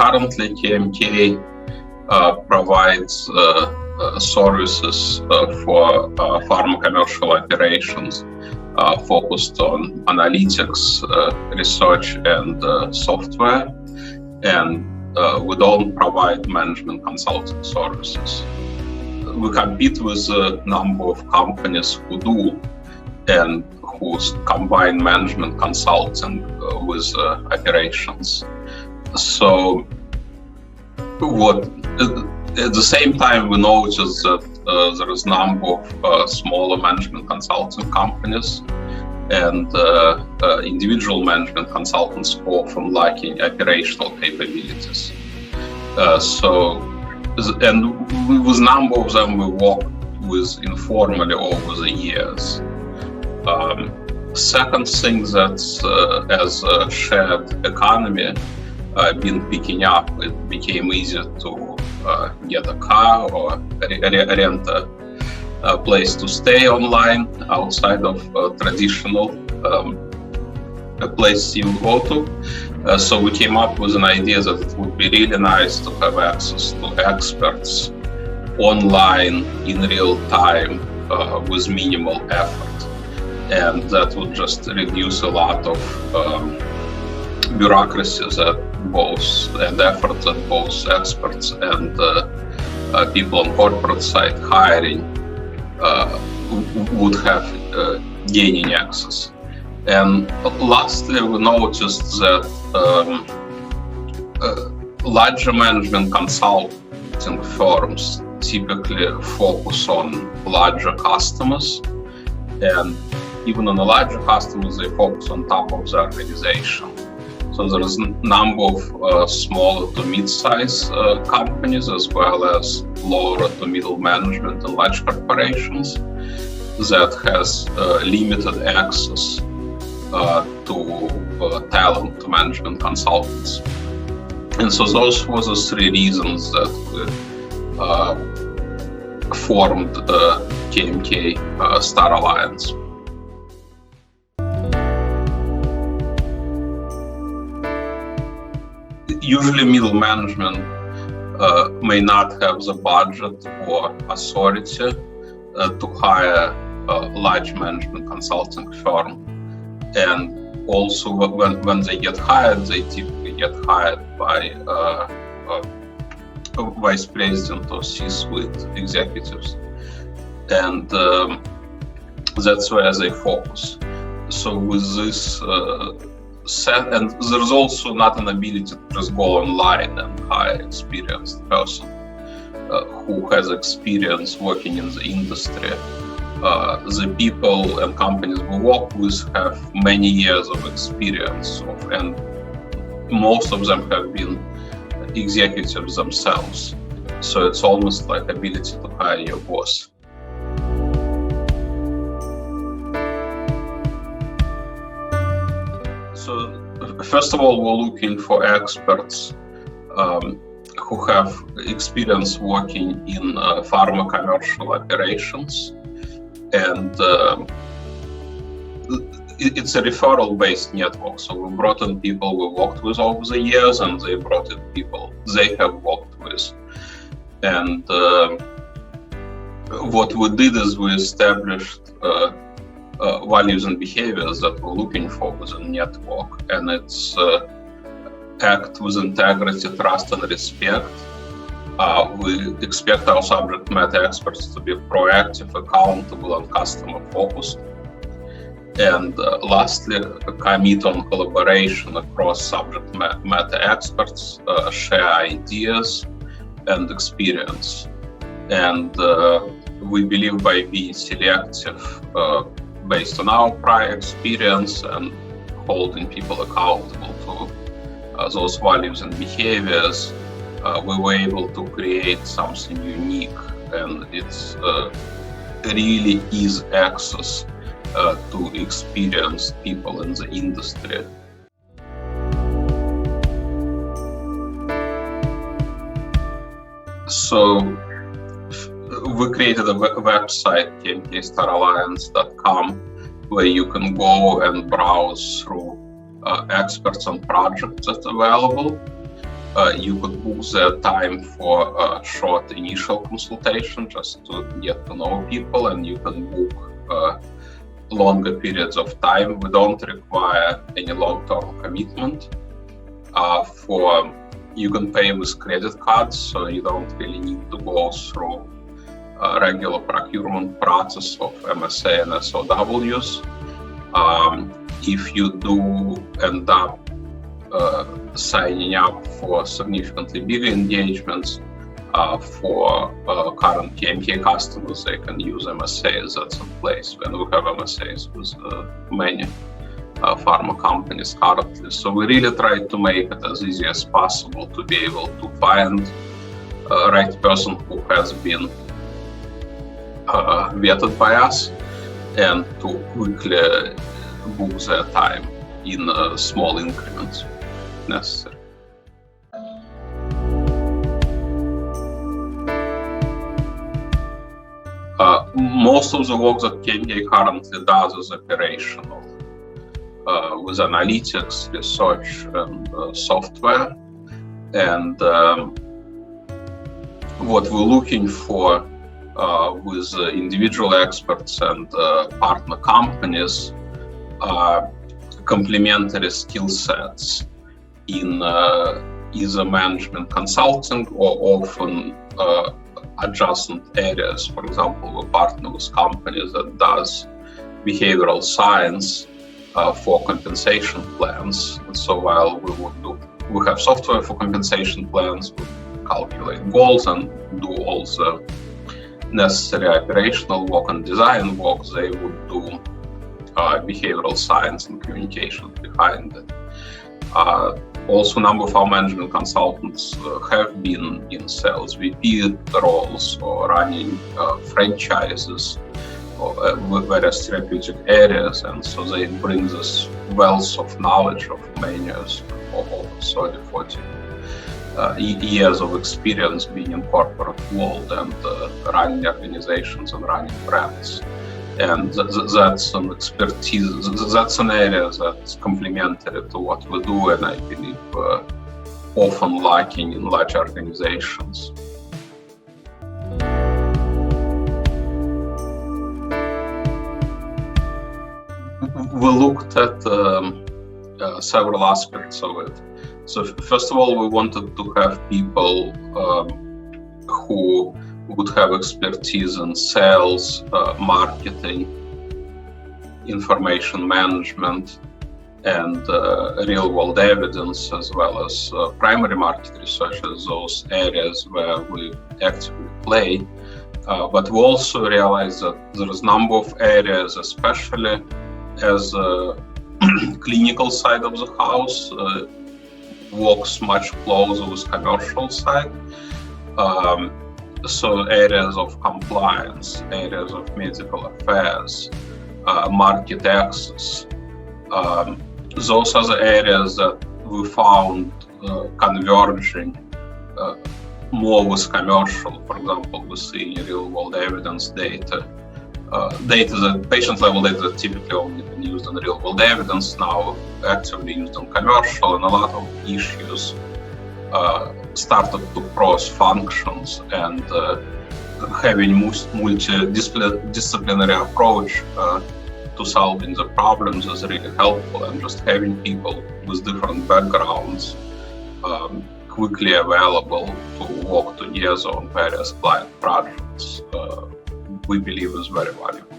currently, KMK provides services for pharma commercial operations focused on analytics, research, and software. And we don't provide management consulting services. We compete with a number of companies who do and who combine management consulting with operations. So at the same time, we notice that there is a number of smaller management consulting companies, and individual management consultants often lacking operational capabilities. And with a number of them, we work with informally over the years. Second thing that as a shared economy been picking up, it became easier to get a car or rent a place to stay online outside of traditional place you go to. So we came up with an idea that it would be really nice to have access to experts online in real time with minimal effort. And that would just reduce a lot of bureaucracies and effort that both experts and people on corporate side hiring would have gaining access. And lastly, we noticed that larger management consulting firms typically focus on larger customers, and even on the larger customers, they focus on top of the organization. So there is a number of smaller to mid-size companies, as well as lower to middle management and large corporations that has limited access to talent, to management consultants. And so those were the three reasons that we formed KMK Star Alliance. Usually middle management may not have the budget or authority to hire a large management consulting firm. And also when they get hired, they typically get hired by a vice president or C-suite executives. And that's where they focus. So with this and there's also not an ability to just go online and hire an experienced person who has experience working in the industry. The people and companies we work with have many years of experience, and most of them have been executives themselves. So it's almost like ability to hire your boss. So first of all, we're looking for experts who have experience working in pharma commercial operations. And it's a referral-based network. So we brought in people we worked with over the years, and they brought in people they have worked with. And what we did is we established values and behaviors that we're looking for within network. And it's act with integrity, trust, and respect. We expect our subject matter experts to be proactive, accountable, and customer-focused. And lastly, commit on collaboration across subject matter experts, share ideas and experience. And we believe by being selective based on our prior experience and holding people accountable to those values and behaviors, we were able to create something unique, and it's really is access to experienced people in the industry. So we created a website, kmkstaralliance.com, where you can go and browse through experts and projects that's available. You could book the time for a short initial consultation just to get to know people, and you can book longer periods of time. We don't require any long-term commitment. You can pay with credit cards, so you don't really need to go through a regular procurement process of MSA and SOWs. If you do end up signing up for significantly bigger engagements for current KMK customers, they can use MSAs that's in place, and we have MSAs with many pharma companies currently. So we really try to make it as easy as possible to be able to find a right person who has been vetted by us, and to quickly book their time in small increments necessary. Most of the work that KMK currently does is operational, with analytics, research, and software. And what we're looking for with individual experts and partner companies are complementary skill sets in either management consulting or often adjacent areas. For example, we partner with companies that does behavioral science for compensation plans. And so while we have software for compensation plans, we calculate goals and do all the necessary operational work and design work, they would do behavioral science and communication behind it. Also, a number of our management consultants have been in sales VP roles or running franchises or various therapeutic areas, and so they bring this wealth of knowledge of many years, over 30, 40 years of experience being in corporate world and running organizations and running brands. And that's an expertise, that's an area that's complementary to what we do, and I believe often lacking in large organizations. We looked at several aspects of it. So first of all, we wanted to have people who would have expertise in sales, marketing, information management, and real-world evidence, as well as primary market research, as those areas where we actively play. But we also realized that there is a number of areas, especially as a clinical side of the house works much closer with commercial side. So areas of compliance, areas of medical affairs, market access, those are the areas that we found converging more with commercial. For example, we see real-world evidence data, that patient-level data that typically only been used in real-world evidence, now actively used in commercial, and a lot of issues started to cross functions, and having multidisciplinary approach to solving the problems is really helpful, and just having people with different backgrounds quickly available to work together on various client projects, we believe is very valuable.